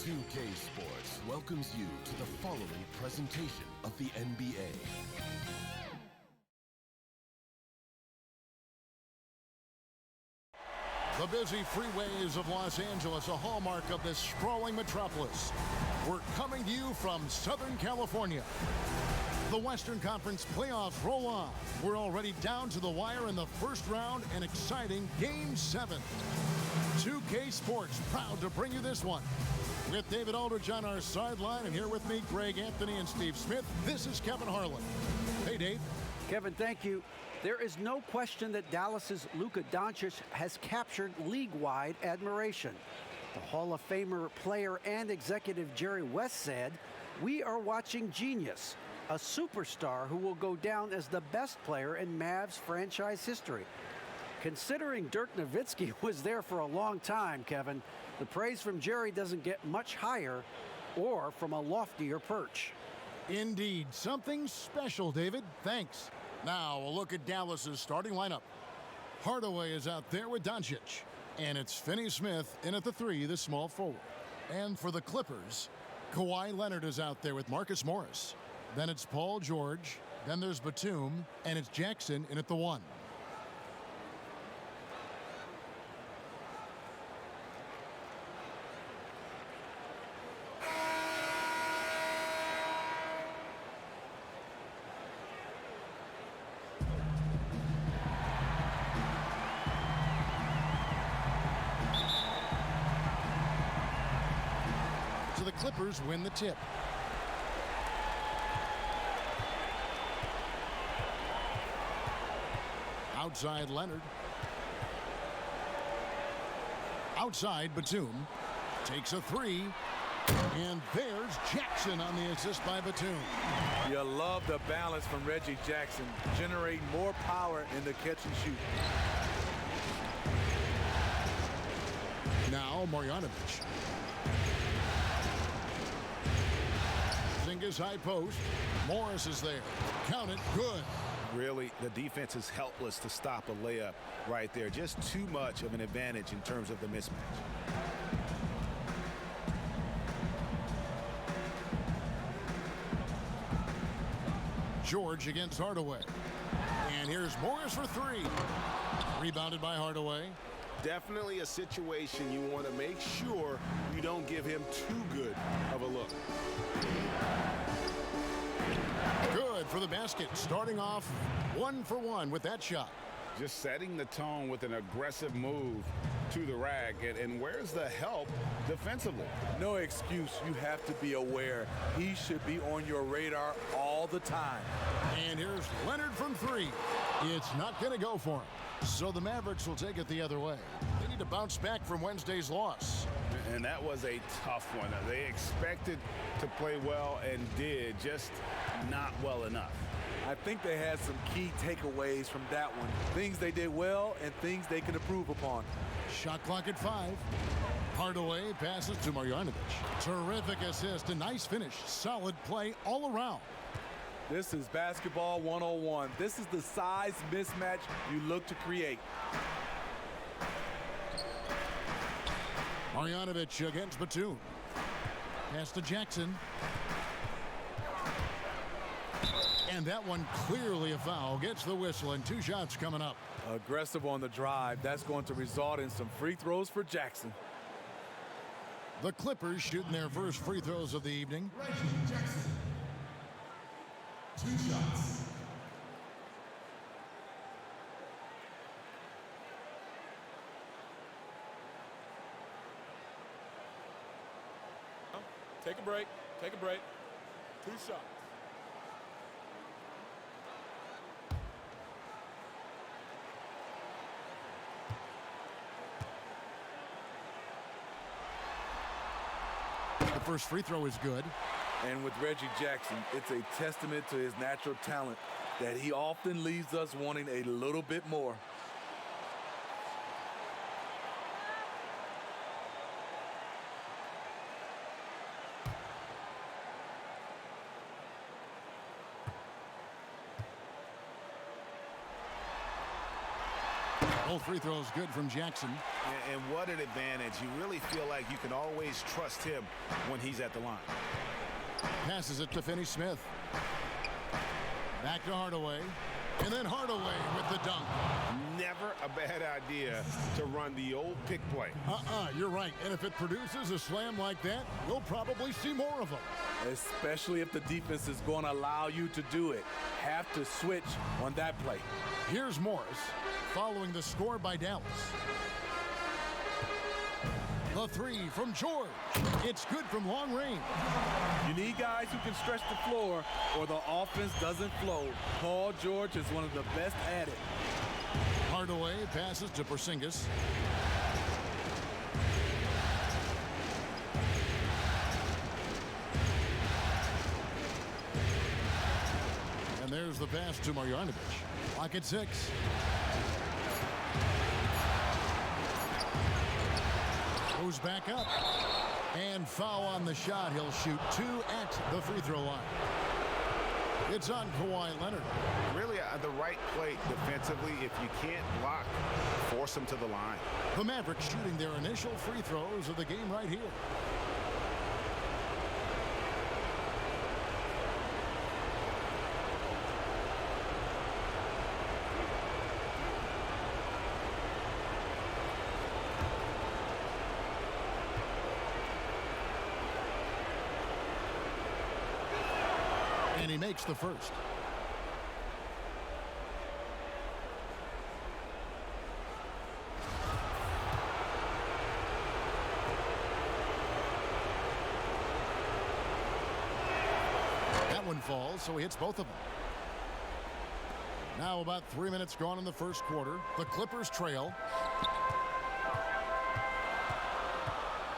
2K Sports welcomes you to the following presentation of the NBA. The busy freeways of Los Angeles, a hallmark of this sprawling metropolis. We're coming to you from Southern California. The Western Conference playoffs roll on. We're already down to the wire in the first round, an exciting Game 7. 2K Sports proud to bring you this one. With David Aldridge on our sideline, and here with me, Greg Anthony and Steve Smith, this is Kevin Harlan. Hey, Dave. Kevin, thank you. There is no question that Dallas's Luka Doncic has captured league-wide admiration. The Hall of Famer player and executive Jerry West said, "We are watching genius, a superstar who will go down as the best player in Mavs franchise history." Considering Dirk Nowitzki was there for a long time, Kevin, the praise from Jerry doesn't get much higher or from a loftier perch. Indeed, something special, David. Thanks. Now, a look at Dallas's starting lineup. Hardaway is out there with Doncic. And it's Finney-Smith in at the 3, the small forward. And for the Clippers, Kawhi Leonard is out there with Marcus Morris. Then it's Paul George. Then there's Batum. And it's Jackson in at the 1. The Clippers win the tip. Outside Leonard. Outside Batum. Takes a 3. And there's Jackson on the assist by Batum. You love the balance from Reggie Jackson, generating more power in the catch and shoot. Now Marjanovic. His high post. Morris is there. Count it. Good. Really, the defense is helpless to stop a layup right there. Just too much of an advantage in terms of the mismatch. George against Hardaway. And here's Morris for 3. Rebounded by Hardaway. Definitely a situation you want to make sure you don't give him too good of a look. Good for the basket. Starting off 1 for 1 with that shot. Just setting the tone with an aggressive move to the rack. And where's the help defensively? No excuse. You have to be aware. He should be on your radar all the time. And here's Leonard from 3. It's not going to go for him. So the Mavericks will take it the other way. They need to bounce back from Wednesday's loss. And that was a tough one. They expected to play well and did, just not well enough. I think they had some key takeaways from that one. Things they did well and things they can improve upon. Shot clock at 5. Hardaway passes to Marjanovic. Terrific assist, a nice finish. Solid play all around. This is basketball 101. This is the size mismatch you look to create. Marjanovic against Batum. Pass to Jackson. And that one clearly a foul. Gets the whistle, and 2 shots coming up. Aggressive on the drive. That's going to result in some free throws for Jackson. The Clippers shooting their first free throws of the evening. Reggie Jackson. 2 shots. Take a break. Take a break. 2 shots. The first free throw is good. And with Reggie Jackson, it's a testament to his natural talent that he often leaves us wanting a little bit more. Both free throws good from Jackson. And what an advantage. You really feel like you can always trust him when he's at the line. Passes it to Finney-Smith. Back to Hardaway. And then Hardaway with the dunk. Never a bad idea to run the old pick play. You're right. And if it produces a slam like that, we'll probably see more of them. Especially if the defense is going to allow you to do it. Have to switch on that play. Here's Morris following the score by Dallas. The three from George. It's good from long range. You need guys who can stretch the floor or the offense doesn't flow. Paul George is one of the best at it. Hardaway passes to Porzingis. And there's the pass to Marjanovic. Lock at 6. Goes back up. And foul on the shot. He'll shoot 2 at the free throw line. It's on Kawhi Leonard. Really the right play defensively. If you can't block, force him to the line. The Mavericks shooting their initial free throws of the game right here. And he makes the first. That one falls, so he hits both of them. Now about 3 minutes gone in the first quarter. The Clippers trail.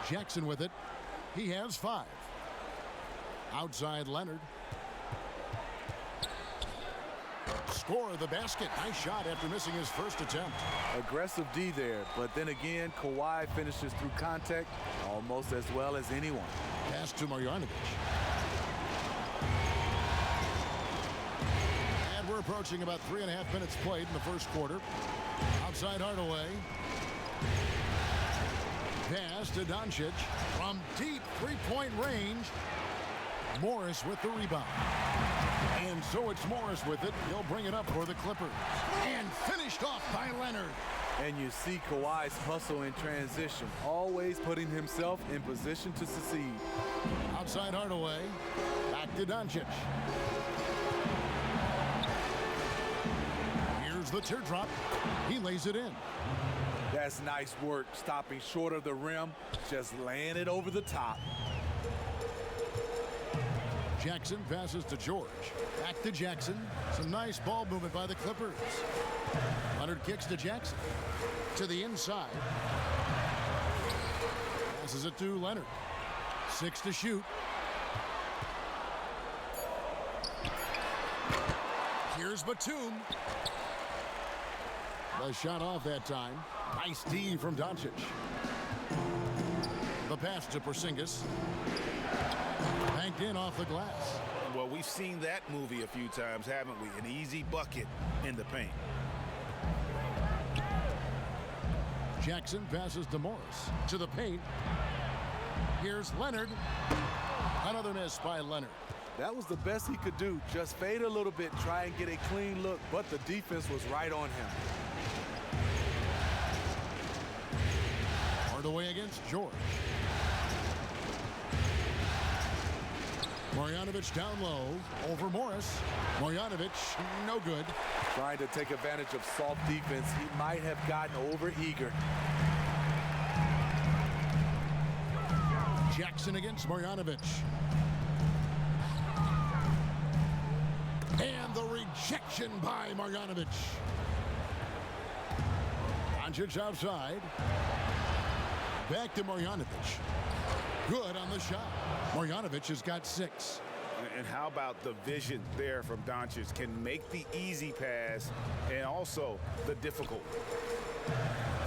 Jackson with it. He has 5. Outside Leonard. Score the basket. Nice shot after missing his first attempt. Aggressive D there, but then again, Kawhi finishes through contact almost as well as anyone. Pass to Marjanovic. And we're approaching about 3.5 minutes played in the first quarter. Outside Hardaway. Pass to Doncic from deep three-point range. Morris with the rebound. And so it's Morris with it. He'll bring it up for the Clippers. And finished off by Leonard. And you see Kawhi's hustle in transition, always putting himself in position to succeed. Outside Hardaway. Back to Doncic. Here's the teardrop. He lays it in. That's nice work, stopping short of the rim, just laying it over the top. Jackson passes to George. Back to Jackson. Some nice ball movement by the Clippers. Leonard kicks to Jackson. To the inside. Passes it to Leonard. 6 to shoot. Here's Batum. The shot off that time. Nice D from Doncic. The pass to Porzingis. Banked in off the glass. Well, we've seen that movie a few times, haven't we? An easy bucket in the paint. Jackson passes to Morris. To the paint. Here's Leonard. Another miss by Leonard. That was the best he could do. Just fade a little bit, try and get a clean look, but the defense was right on him. Hardaway against George. Marjanovic down low. Over Morris. Marjanovic, no good. Trying to take advantage of soft defense. He might have gotten over-eager. Jackson against Marjanovic. And the rejection by Marjanovic. Doncic outside. Back to Marjanovic. Good on the shot. Marjanovic has got 6. And how about the vision there from Doncic? Can make the easy pass and also the difficult.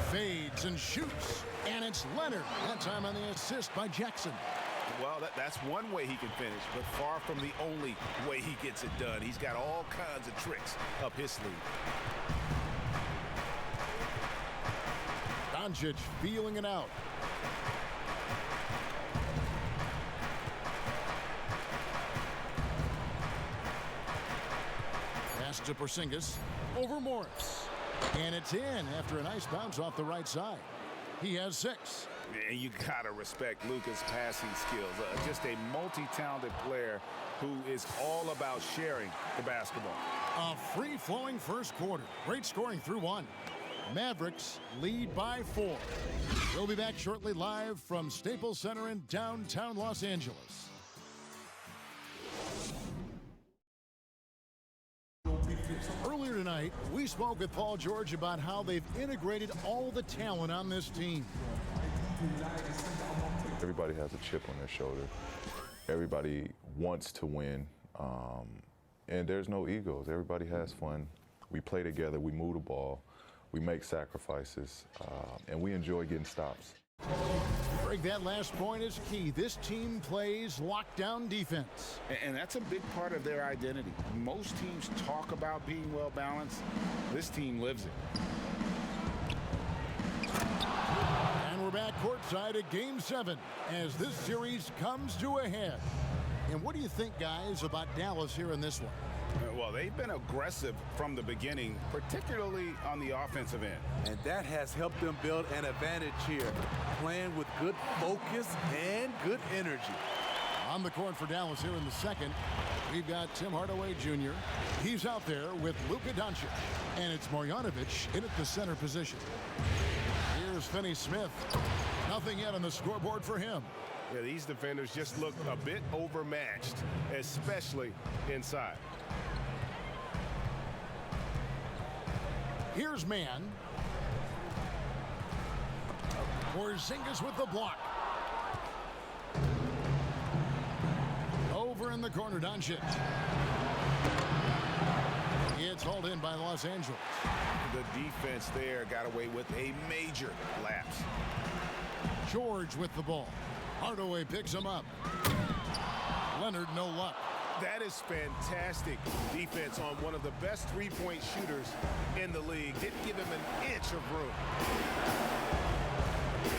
Fades and shoots. And it's Leonard. That time on the assist by Jackson. Well, that's one way he can finish, but far from the only way he gets it done. He's got all kinds of tricks up his sleeve. Doncic feeling it out. Pass to Porzingis over Morris. And it's in after a nice bounce off the right side. He has 6. And you gotta respect Luka's passing skills. Just a multi-talented player who is all about sharing the basketball. A free-flowing first quarter. Great scoring through 1. Mavericks lead by 4. We'll be back shortly live from Staples Center in downtown Los Angeles. Earlier tonight, we spoke with Paul George about how they've integrated all the talent on this team. Everybody has a chip on their shoulder. Everybody wants to win, and there's no egos. Everybody has fun. We play together, we move the ball, we make sacrifices, and we enjoy getting stops. Greg, that last point is key. This team plays lockdown defense. And that's a big part of their identity. Most teams talk about being well-balanced. This team lives it. And we're back courtside at Game 7 as this series comes to a head. And what do you think, guys, about Dallas here in this one? Well, they've been aggressive from the beginning, particularly on the offensive end. And that has helped them build an advantage here, playing with good focus and good energy. On the court for Dallas here in the second, we've got Tim Hardaway Jr. He's out there with Luka Doncic. And it's Marjanovic in at the center position. Here's Finney Smith. Nothing yet on the scoreboard for him. Yeah, these defenders just look a bit overmatched, especially inside. Here's man. Porzingis with the block. Over in the corner, Doncic. It's hauled in by Los Angeles. The defense there got away with a major lapse. George with the ball. Hardaway picks him up. Leonard, no luck. That is fantastic defense on one of the best three-point shooters in the league. Didn't give him an inch of room.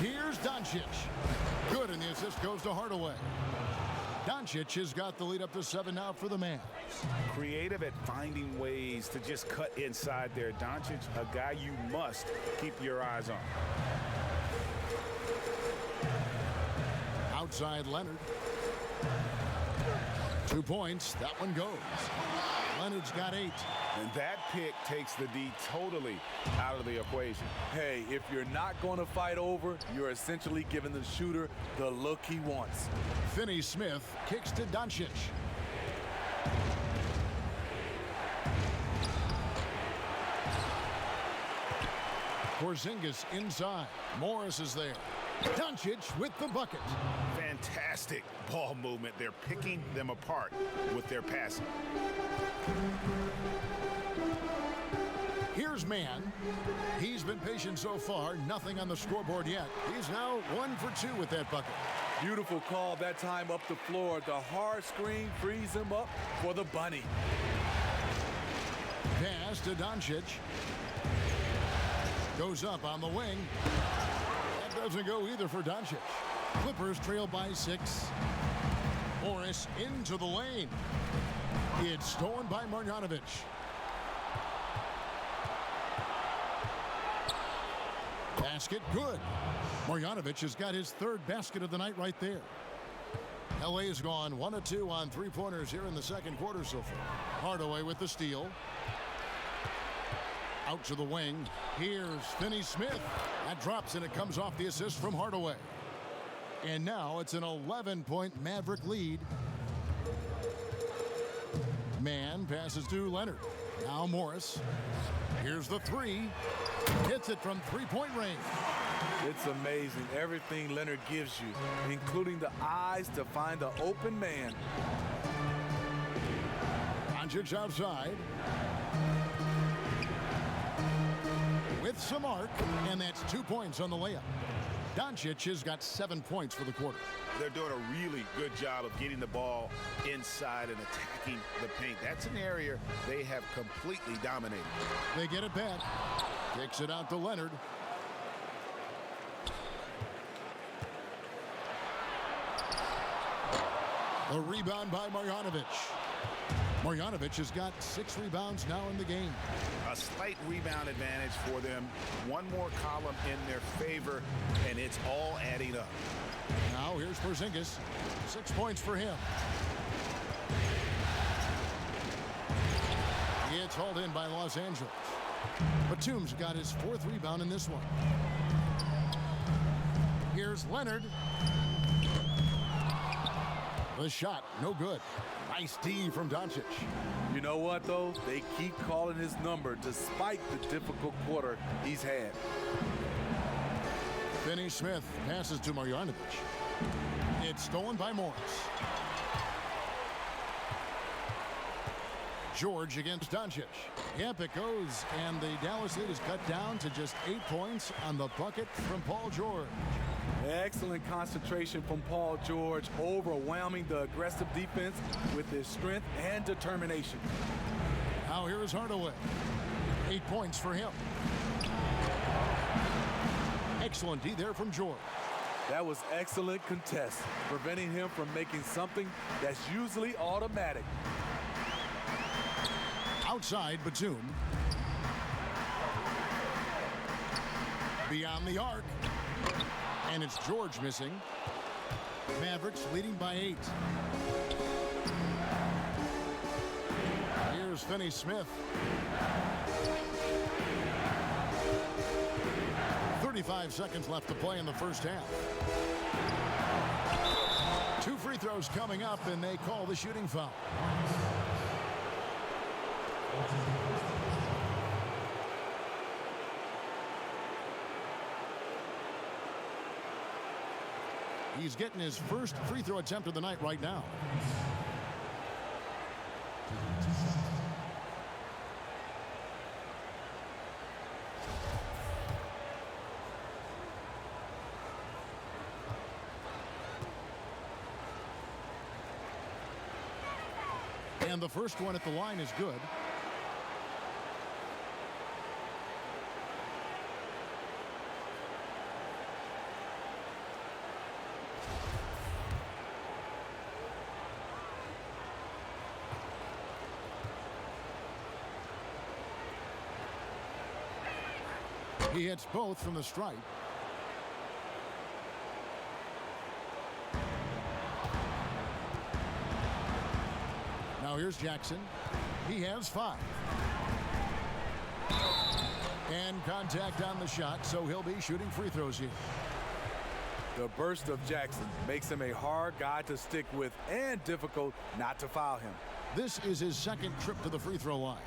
Here's Doncic. Good, and the assist goes to Hardaway. Doncic has got the lead up to 7 now for the Mavs. Creative at finding ways to just cut inside there. Doncic, a guy you must keep your eyes on. Outside Leonard. 2 points. That one goes. Leonard's got 8. And that pick takes the D totally out of the equation. Hey, if you're not going to fight over, you're essentially giving the shooter the look he wants. Finney Smith kicks to Doncic. Porzingis inside. Morris is there. Doncic with the bucket. Fantastic ball movement. They're picking them apart with their passing. Here's man. He's been patient so far. Nothing on the scoreboard yet. He's now 1 for 2 with that bucket. Beautiful call that time up the floor. The hard screen frees him up for the bunny. Pass to Doncic. Goes up on the wing. That doesn't go either for Doncic. Clippers trail by 6. Morris into the lane. It's stolen by Marjanovic. Basket good. Marjanovic has got his 3rd basket of the night right there. LA has gone 1 of 2 on 3-pointers here in the second quarter so far. Hardaway with the steal. Out to the wing. Here's Finney Smith. That drops and it comes off the assist from Hardaway. And now it's an 11-point Maverick lead. Man passes to Leonard. Now Morris. Here's the 3. Hits it from 3-point range. It's amazing everything Leonard gives you, including the eyes to find the open man. Doncic outside. With some arc, and that's 2 points on the layup. Doncic has got 7 points for the quarter. They're doing a really good job of getting the ball inside and attacking the paint. That's an area they have completely dominated. They get it back. Kicks it out to Leonard. A rebound by Marjanovic. Marjanovic has got 6 rebounds now in the game. A slight rebound advantage for them. One more column in their favor, and it's all adding up. Now here's Porzingis. 6 points for him. It's hauled in by Los Angeles. Rtomb's got his 4th rebound in this one. Here's Leonard. The shot, no good. Nice D from Doncic. You know what, though? They keep calling his number despite the difficult quarter he's had. Finney-Smith passes to Marjanovic. It's stolen by Morris. George against Doncic. Yep, it goes, and the Dallas lead is cut down to just 8 points on the bucket from Paul George. Excellent concentration from Paul George, overwhelming the aggressive defense with his strength and determination. Now here is Hardaway. 8 points for him. Excellent D there from George. That was excellent contest, preventing him from making something that's usually automatic. Outside, Batum. Beyond the arc. And it's George missing. Mavericks leading by 8. Here's Finney-Smith. 35 seconds left to play in the first half. 2 free throws coming up, and they call the shooting foul. He's getting his first free throw attempt of the night right now. And the first one at the line is good. He hits both from the stripe. Now here's Jackson. He has 5. And contact on the shot, so he'll be shooting free throws here. The burst of Jackson makes him a hard guy to stick with and difficult not to foul him. This is his 2nd trip to the free throw line.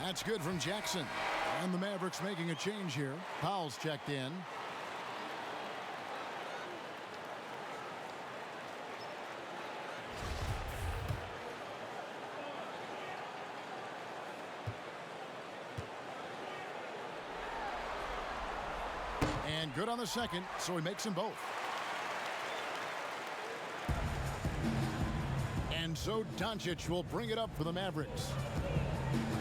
That's good from Jackson. And the Mavericks making a change here. Powell's checked in. And good on the 2nd, so he makes them both. And so Doncic will bring it up for the Mavericks.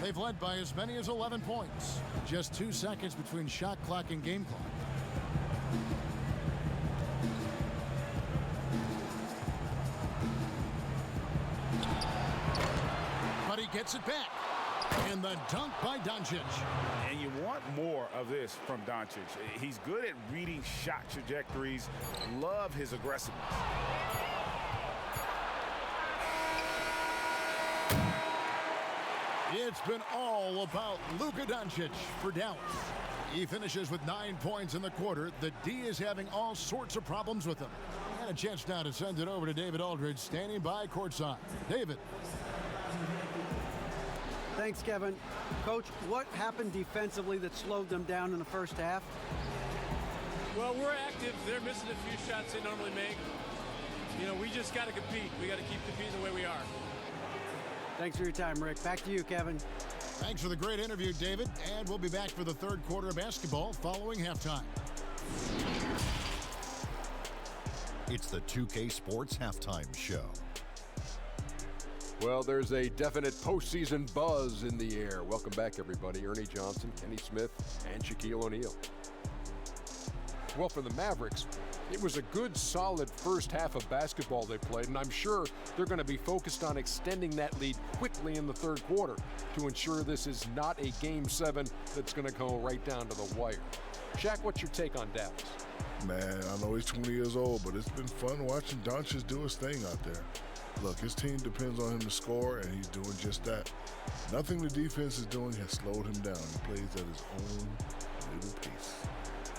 They've led by as many as 11 points. Just 2 seconds between shot clock and game clock. But he gets it back. And the dunk by Doncic. And you want more of this from Doncic. He's good at reading shot trajectories. Love his aggressiveness. It's been all about Luka Doncic for Dallas. He finishes with 9 points in the quarter. The D is having all sorts of problems with him. And a chance now to send it over to David Aldridge, standing by courtside. David. Thanks, Kevin. Coach, what happened defensively that slowed them down in the first half? Well, we're active. They're missing a few shots they normally make. You know, we just got to compete. We got to keep competing the way we are. Thanks for your time, Rick. Back to you, Kevin. Thanks for the great interview, David. And we'll be back for the 3rd quarter of basketball following halftime. It's the 2K Sports Halftime Show. Well, there's a definite postseason buzz in the air. Welcome back, everybody. Ernie Johnson, Kenny Smith, and Shaquille O'Neal. Well, for the Mavericks, it was a good, solid first half of basketball they played, and I'm sure they're going to be focused on extending that lead quickly in the third quarter to ensure this is not a Game 7 that's going to go right down to the wire. Shaq, what's your take on Dallas? Man, I know he's 20 years old, but it's been fun watching Doncic do his thing out there. Look, his team depends on him to score, and he's doing just that. Nothing the defense is doing has slowed him down. He plays at his own little pace.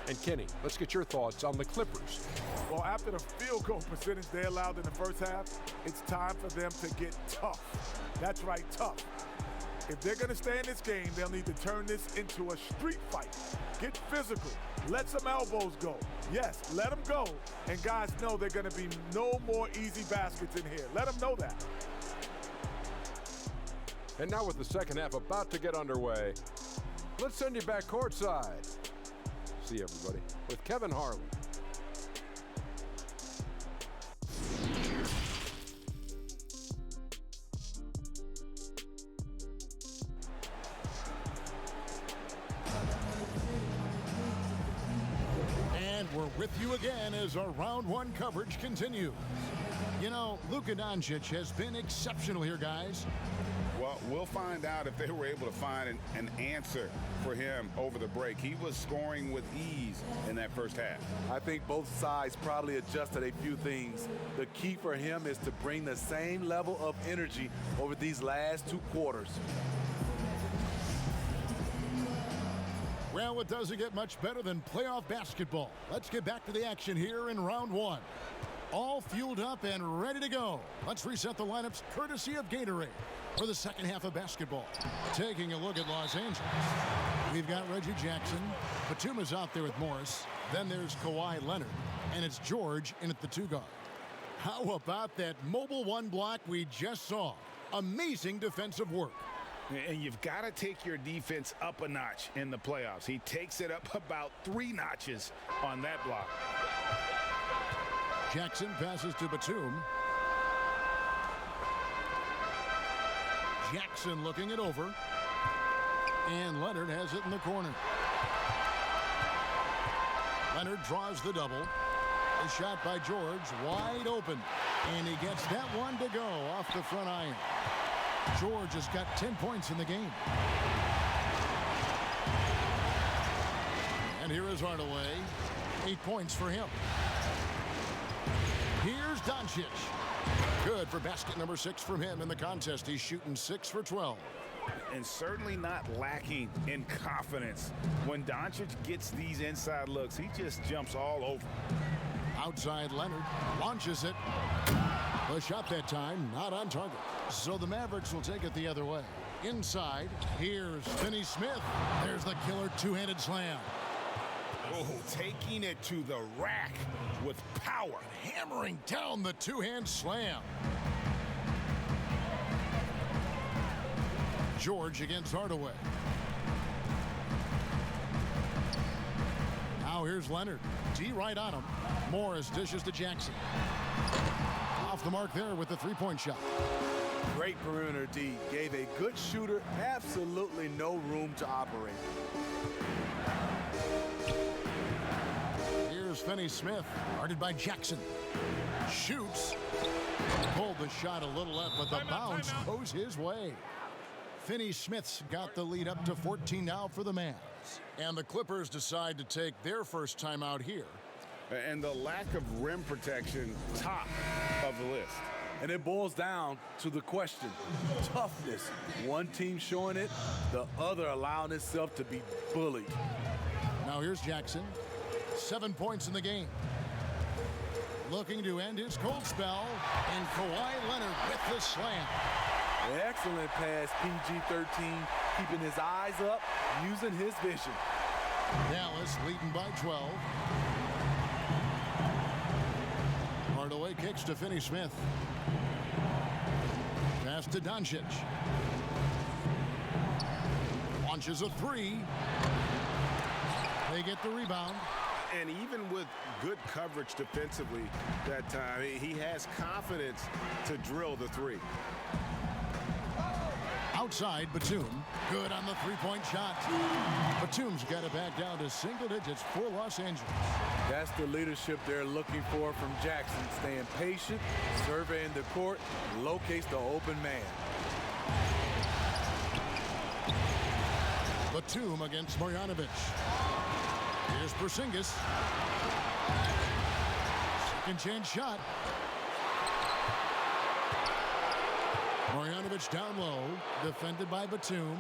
And Kenny, let's get your thoughts on the Clippers. Well, after the field goal percentage they allowed in the first half, it's time for them to get tough. That's right, tough. If they're going to stay in this game, they'll need to turn this into a street fight. Get physical. Let some elbows go. Yes, let them go. And guys know they're going to be no more easy baskets in here. Let them know that. And now with the second half about to get underway, let's send you back courtside. See everybody with Kevin Harlan. And we're with you again as our round one coverage continues. You know, Luka Doncic has been exceptional here, guys. Well, we'll find out if they were able to find an answer for him over the break. He was scoring with ease in that first half. I think both sides probably adjusted a few things. The key for him is to bring the same level of energy over these last two quarters. Well, it doesn't get much better than playoff basketball. Let's get back to the action here in round one. All fueled up and ready to go. Let's reset the lineups courtesy of Gatorade for the second half of basketball. Taking a look at Los Angeles. We've got Reggie Jackson. Batum is out there with Morris. Then there's Kawhi Leonard. And it's George in at the two guard. How about that mobile one block we just saw? Amazing defensive work. And you've got to take your defense up a notch in the playoffs. He takes it up about 3 notches on that block. Jackson passes to Batum. Jackson looking it over. And Leonard has it in the corner. Leonard draws the double. A shot by George, wide open. And he gets that one to go off the front iron. George has got 10 points in the game. And here is Hardaway. 8 points for him. Here's Doncic. Good for basket number 6 from him in the contest. He's shooting 6 for 12. And certainly not lacking in confidence. When Doncic gets these inside looks, he just jumps all over. Outside Leonard launches it. The shot that time not on target. So the Mavericks will take it the other way. Inside, here's Finney Smith. There's the killer two-handed slam. Oh, taking it to the rack with power. Hammering down the two-hand slam. George against Hardaway. Now here's Leonard. D right on him. Morris dishes to Jackson. Off the mark there with the three-point shot. Great perimeter D. Gave a good shooter absolutely no room to operate. Here's Finney Smith, guarded by Jackson. Shoots. Pulled the shot a little left, but the bounce goes his way. Finney Smith's got the lead up to 14 now for the Mavs. And the Clippers decide to take their first timeout here. And the lack of rim protection, top of the list. And it boils down to the question, toughness. One team showing it, the other allowing itself to be bullied. Now here's Jackson. 7 points in the game. Looking to end his cold spell. And Kawhi Leonard with the slam. Excellent pass, PG-13, keeping his eyes up, using his vision. Dallas leading by 12. Hardaway kicks to Finney Smith. Pass to Doncic. Launches a three. They get the rebound. And even with good coverage defensively that time, he has confidence to drill the three. Outside, Batum. Good on the three-point shot. Batum's got it back down to single digits for Los Angeles. That's the leadership they're looking for from Jackson. Staying patient, surveying the court, locates the open man. Batum against Marjanovic. Here's Porzingis. Second chance shot. Marjanovic down low, defended by Batum.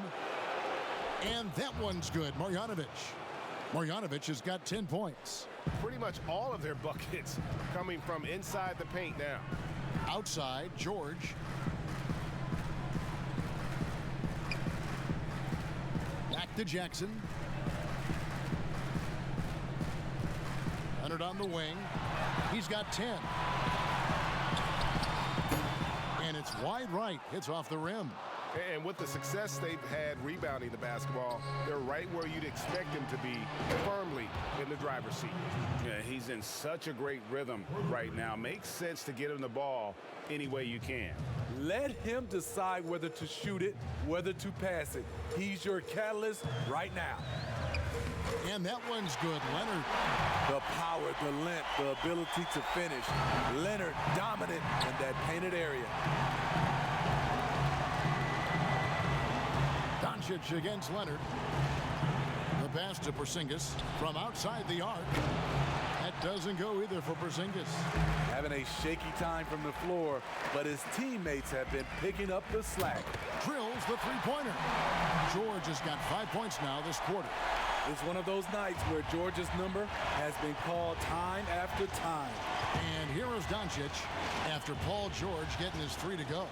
And that one's good, Marjanovic. Marjanovic has got 10 points. Pretty much all of their buckets coming from inside the paint now. Outside, George. Back to Jackson. Leonard on the wing. He's got 10. And it's wide right. Hits off the rim. And with the success they've had rebounding the basketball, they're right where you'd expect them to be, firmly in the driver's seat. Yeah, he's in such a great rhythm right now. Makes sense to get him the ball any way you can. Let him decide whether to shoot it, whether to pass it. He's your catalyst right now. And that one's good, Leonard. The power, the length, the ability to finish. Leonard dominant in that painted area. Doncic against Leonard. The pass to Porzingis from outside the arc. That doesn't go either for Porzingis. Having a shaky time from the floor, but his teammates have been picking up the slack. Drills the three-pointer. George has got 5 points now this quarter. It's one of those nights where George's number has been called time after time. And here is Doncic after Paul George getting his 3 to go.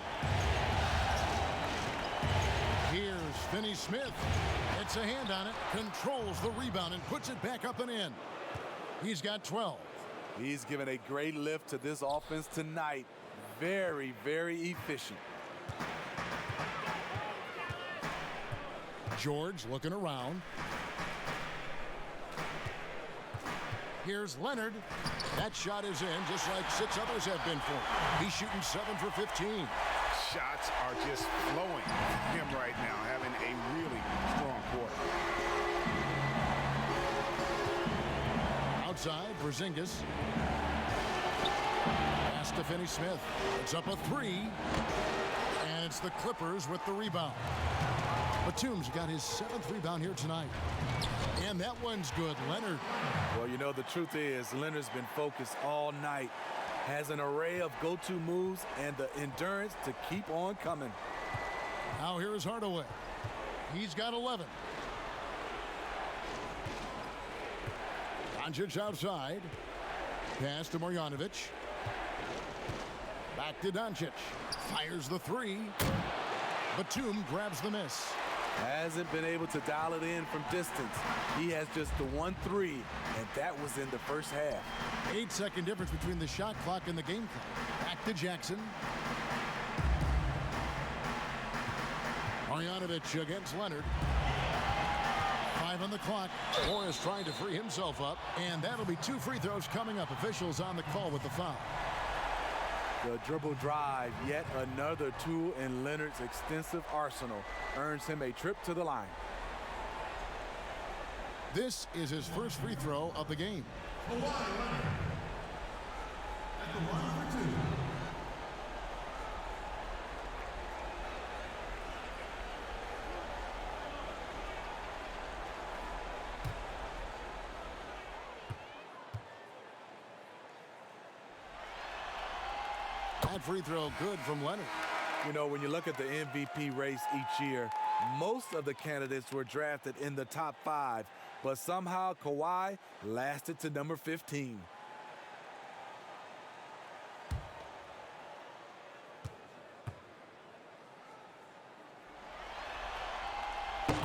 Here's Finney-Smith. Gets a hand on it, controls the rebound, and puts it back up and in. He's got 12. He's given a great lift to this offense tonight. Very, very efficient. George looking around. Here's Leonard. That shot is in, just like 6 others have been for him. He's shooting 7 for 15. Shots are just flowing from him right now, having a really strong quarter. Outside, Porzingis. Pass to Finney-Smith. It's up a 3. And it's the Clippers with the rebound. Batum's got his 7th rebound here tonight. And that one's good, Leonard. Well, you know, the truth is Leonard's been focused all night. Has an array of go-to moves and the endurance to keep on coming. Now here is Hardaway. He's got 11. Doncic outside. Pass to Marjanovic. Back to Doncic. Fires the 3. Batum grabs the miss. Hasn't been able to dial it in from distance. He has just the 1-3, and that was in the first half. 8-second difference between the shot clock and the game clock. Back to Jackson. Marjanovic against Leonard. 5 on the clock. Morris trying to free himself up, and that'll be 2 free throws coming up. Officials on the call with the foul. The dribble drive, yet another tool in Leonard's extensive arsenal, earns him a trip to the line. This is his first free throw of the game. Kawhi Leonard. At the line for 2. That free throw good from Leonard. You know, when you look at the MVP race each year, most of the candidates were drafted in the top 5, but somehow Kawhi lasted to number 15.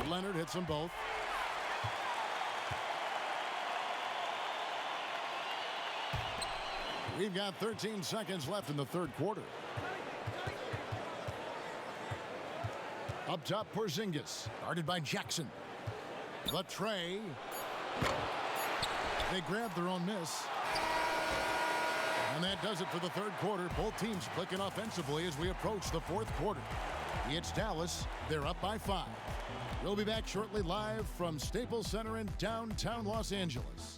Leonard hits them both. We've got 13 seconds left in the third quarter. Up top, Porzingis, guarded by Jackson. The tray. They grab their own miss. And that does it for the third quarter. Both teams clicking offensively as we approach the fourth quarter. It's Dallas. They're up by 5. We'll be back shortly live from Staples Center in downtown Los Angeles.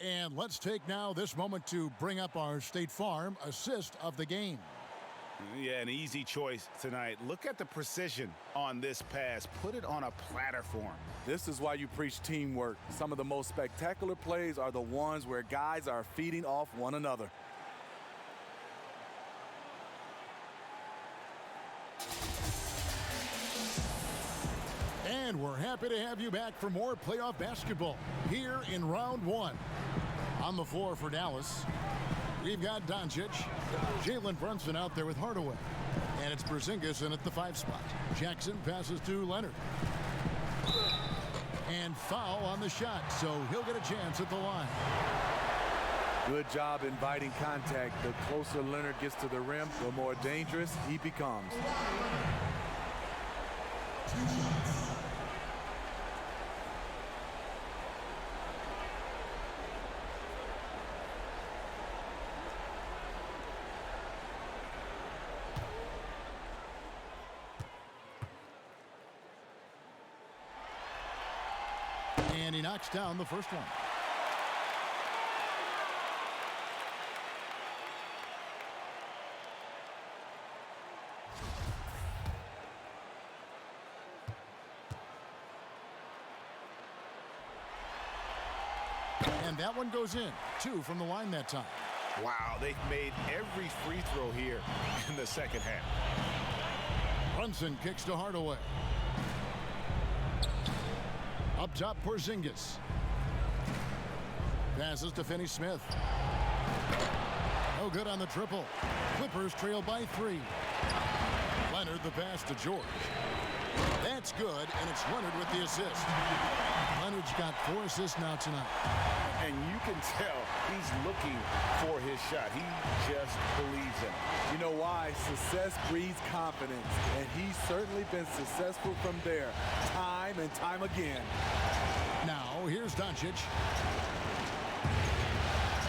And let's take now this moment to bring up our State Farm assist of the game. Yeah, an easy choice tonight. Look at the precision on this pass. Put it on a platter for him. This is why you preach teamwork. Some of the most spectacular plays are the ones where guys are feeding off one another. And we're happy to have you back for more playoff basketball here in round 1. On the floor for Dallas, we've got Doncic, Jalen Brunson out there with Hardaway, and it's Porzingis in at the 5 spot. Jackson passes to Leonard. And foul on the shot, so he'll get a chance at the line. Good job inviting contact. The closer Leonard gets to the rim, the more dangerous he becomes. And he knocks down the first one. And that one goes in. 2 from the line that time. Wow, they've made every free throw here in the second half. Brunson kicks to Hardaway. Up top, Porzingis. Passes to Finney-Smith. No good on the triple. Clippers trail by 3. Leonard the pass to George. That's good, and it's Leonard with the assist. Leonard's got 4 assists now tonight. And you can tell he's looking for his shot. He just believes in it. You know why? Success breeds confidence, and he's certainly been successful from there, time and time again. Now, here's Doncic.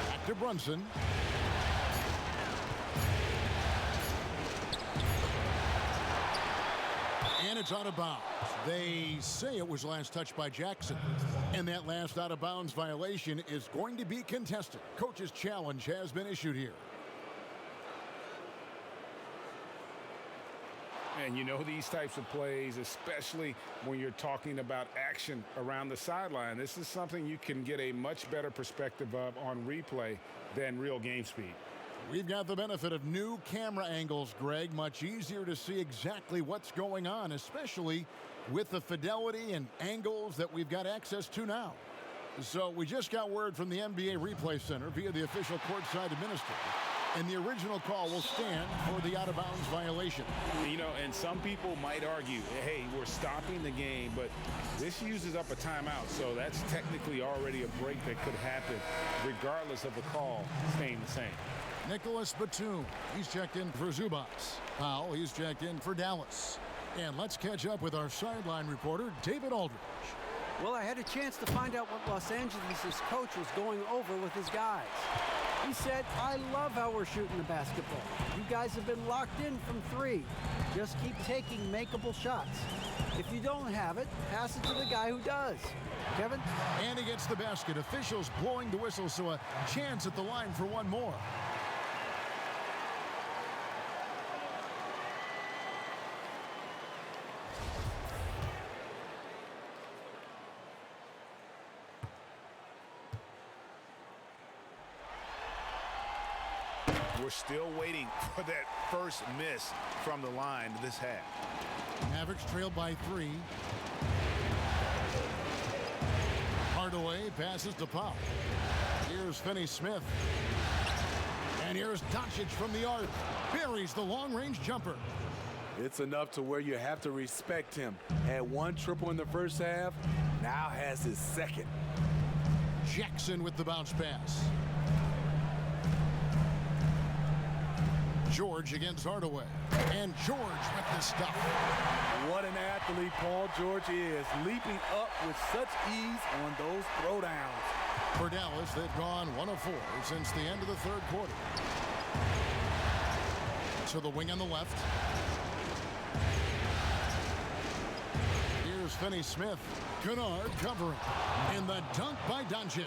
Back to Brunson. And it's out of bounds. They say it was last touched by Jackson. And that last out of bounds violation is going to be contested. Coach's challenge has been issued here. And you know these types of plays, especially when you're talking about action around the sideline, this is something you can get a much better perspective of on replay than real game speed. We've got the benefit of new camera angles, Greg. Much easier to see exactly what's going on, especially with the fidelity and angles that we've got access to now. So we just got word from the NBA Replay Center via the official courtside administrator, and the original call will stand for the out-of-bounds violation. You know, and some people might argue, hey, we're stopping the game, but this uses up a timeout, so that's technically already a break that could happen regardless of the call staying the same. Nicholas Batum, he's checked in for Zubats. Powell, he's checked in for Dallas. And let's catch up with our sideline reporter, David Aldridge. Well, I had a chance to find out what Los Angeles' coach was going over with his guys. He said, I love how we're shooting the basketball. You guys have been locked in from 3. Just keep taking makeable shots. If you don't have it, pass it to the guy who does. Kevin? And he gets the basket. Officials blowing the whistle, so a chance at the line for one more. We're still waiting for that first miss from the line this half. Mavericks trailed by 3. Hardaway passes to Powell. Here's Finney-Smith. And here's Doncic from the arc. Buries the long-range jumper. It's enough to where you have to respect him. Had 1 triple in the first half, now has his second. Jackson with the bounce pass. George against Hardaway. And George with the stuff. What an athlete Paul George is, leaping up with such ease on those throwdowns. For Dallas, they've gone 1 of 4 since the end of the third quarter. To the wing on the left. Here's Finney Smith. Kennard covering. And the dunk by Doncic.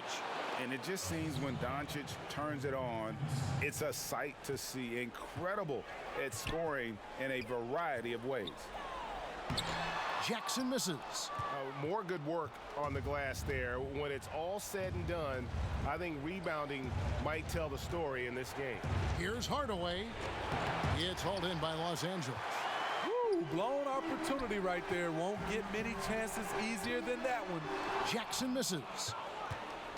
And it just seems when Doncic turns it on, it's a sight to see. Incredible at scoring in a variety of ways. Jackson misses. More good work on the glass there. When it's all said and done, I think rebounding might tell the story in this game. Here's Hardaway. It's hauled in by Los Angeles. Woo, blown opportunity right there. Won't get many chances easier than that one. Jackson misses.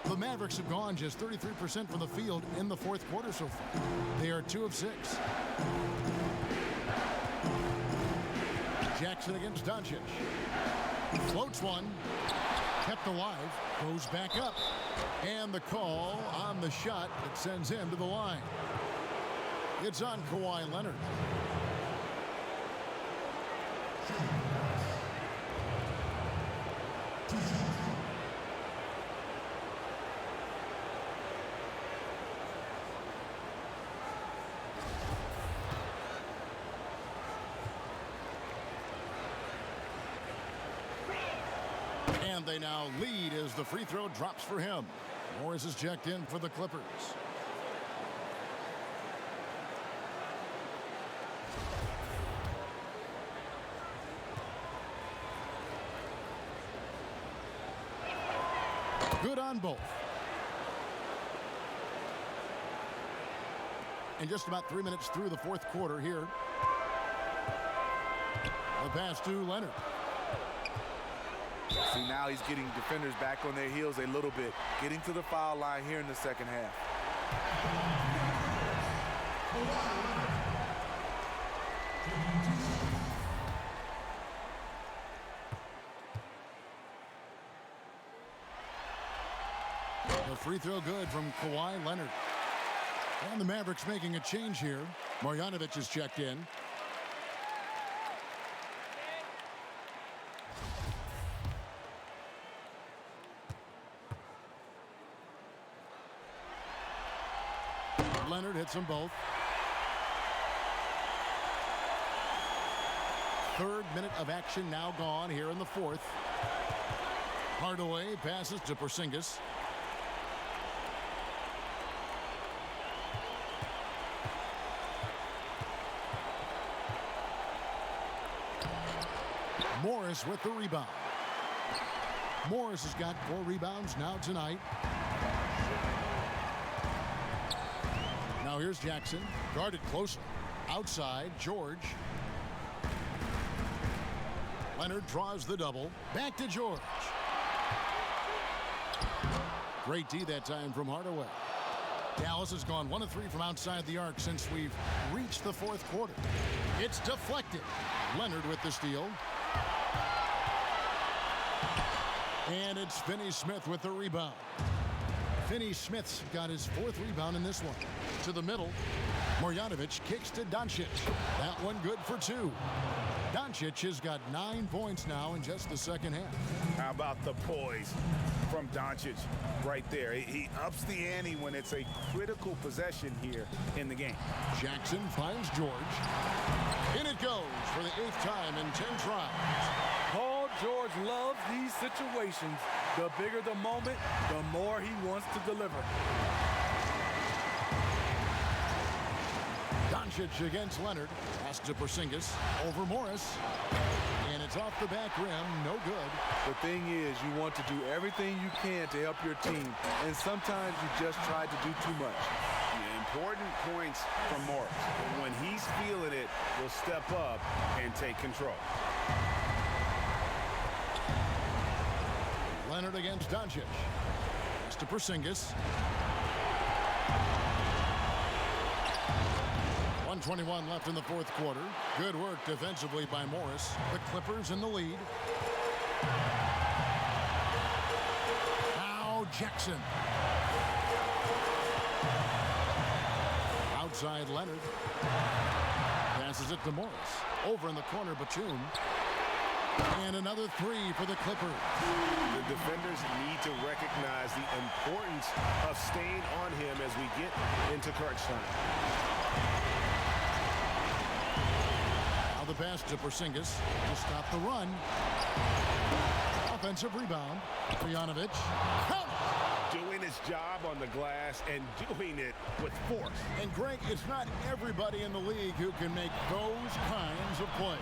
The Mavericks have gone just 33% from the field in the fourth quarter so far. They are 2 of 6. Jackson against Doncic. Floats one. Kept alive. Goes back up. And the call on the shot that sends him to the line. It's on Kawhi Leonard. And they now lead as the free throw drops for him. Morris is checked in for the Clippers. Good on both. And just about 3 minutes through the fourth quarter here. The pass to Leonard. See, now he's getting defenders back on their heels a little bit, getting to the foul line here in the second half. The free throw good from Kawhi Leonard. And the Mavericks making a change here. Marjanovic is checked in. Leonard hits them both. Third minute of action now gone here in the fourth. Hardaway passes to Porzingis. Morris with the rebound. Morris has got 4 rebounds now tonight. Now here's Jackson, guarded closely. Outside, George. Leonard draws the double. Back to George. Great D that time from Hardaway. Dallas has gone 1 of 3 from outside the arc since we've reached the fourth quarter. It's deflected. Leonard with the steal. And it's Finney Smith with the rebound. Finney Smith's got his 4th rebound in this one. To the middle. Marjanovic kicks to Doncic. That one good for 2. Doncic has got 9 points now in just the second half. How about the poise from Doncic right there? He ups the ante when it's a critical possession here in the game. Jackson finds George. In it goes for the 8th time in 10 tries. Paul George loves these situations. The bigger the moment, the more he wants to deliver. Doncic against Leonard. Pass to Porzingis. Over Morris. And it's off the back rim. No good. The thing is, you want to do everything you can to help your team. And sometimes you just try to do too much. Important points from Morris. When he's feeling it, he'll step up and take control. Leonard against Doncic. Pass to Porzingis. 1:21 left in the fourth quarter. Good work defensively by Morris. The Clippers in the lead. Now Jackson. side, Leonard. Passes it to Morris. Over in the corner, Batum. And another three for the Clippers. The defenders need to recognize the importance of staying on him as we get into crunch time. Now the pass to Porzingis to stop the run. Offensive rebound. Bojanovic. Doing his job on the glass and doing it with force. And Greg, it's not everybody in the league who can make those kinds of plays.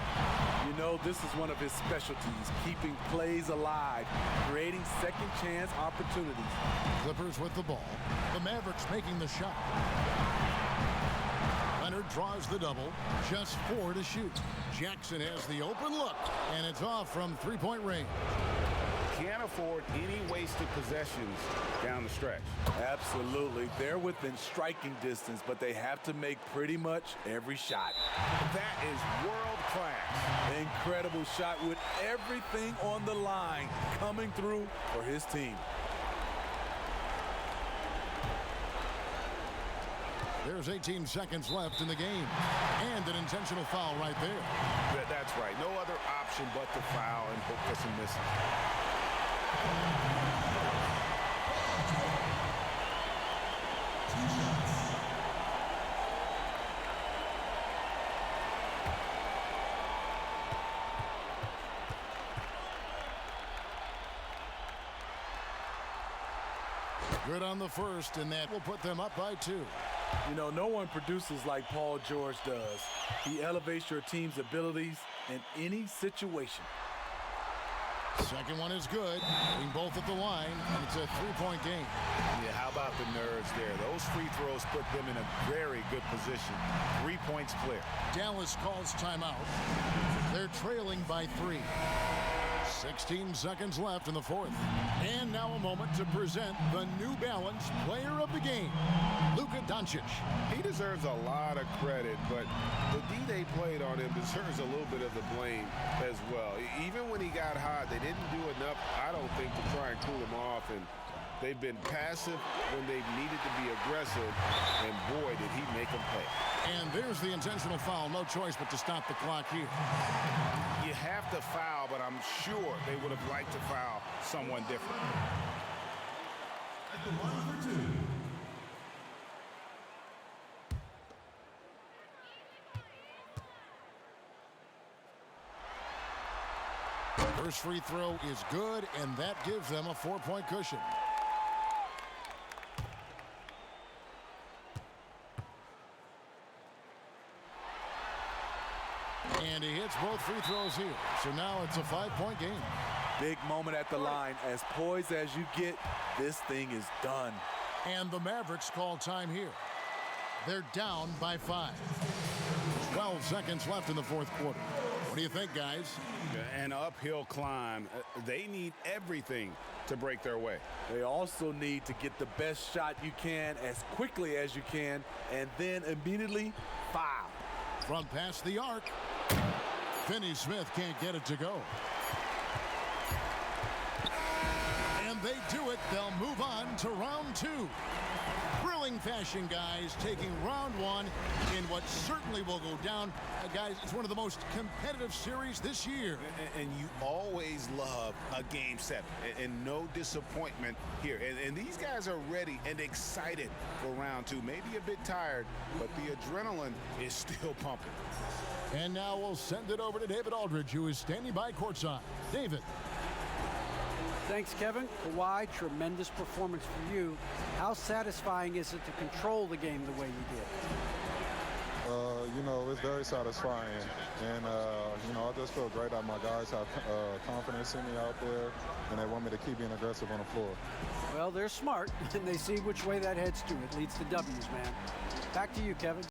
You know, this is one of his specialties, keeping plays alive, creating second chance opportunities. Clippers with the ball. The Mavericks making the shot. Leonard draws the double. Just 4 to shoot. Jackson has the open look, and it's off from three-point range. Can't afford any wasted possessions down the stretch. Absolutely. They're within striking distance, but they have to make pretty much every shot. That is world class. Incredible shot with everything on the line coming through for his team. There's 18 seconds left in the game. And an intentional foul right there. That's right. No other option but to foul and hope for some misses. Good on the first, and that will put them up by 2. You know, no one produces like Paul George does. He elevates your team's abilities in any situation. Second one is good. Being both at the line, and it's a three-point game. Yeah, how about the nerds there? Those free throws put them in a very good position. 3 points clear. Dallas calls timeout. They're trailing by 3. 16 seconds left in the fourth. And now a moment to present the New Balance Player of the Game, Luka Doncic. He deserves a lot of credit, but the D they played on him deserves a little bit of the blame as well. Even when he got hot, they didn't do enough, I don't think, to try and cool him off. And they've been passive when they've needed to be aggressive, and boy, did he make them pay. And there's the intentional foul. No choice but to stop the clock here. You have to foul, but I'm sure they would have liked to foul someone different. At the line for 2. First free throw is good, and that gives them a 4-point cushion. And he hits both free throws here. So now it's a 5-point game. Big moment at the line. As poised as you get, this thing is done. And the Mavericks call time here. They're down by 5. 12 seconds left in the fourth quarter. What do you think, guys? An uphill climb. They need everything to break their way. They also need to get the best shot you can as quickly as you can, and then immediately foul. From past the arc, Finney Smith can't get it to go. And they do it. They'll move on to round 2. Thrilling fashion, guys, taking round 1 in what certainly will go down. Guys, it's one of the most competitive series this year. And you always love a game 7, and no disappointment here. And these guys are ready and excited for round 2. Maybe a bit tired, but the adrenaline is still pumping. And now we'll send it over to David Aldridge, who is standing by courtside. David. Thanks, Kevin. Kawhi, tremendous performance for you. How satisfying is it to control the game the way you did? You know, it's very satisfying. And, you know, I just feel great that my guys have confidence in me out there, and they want me to keep being aggressive on the floor. Well, they're smart, and they see which way that heads to. It leads to W's, man. Back to you, Kevin.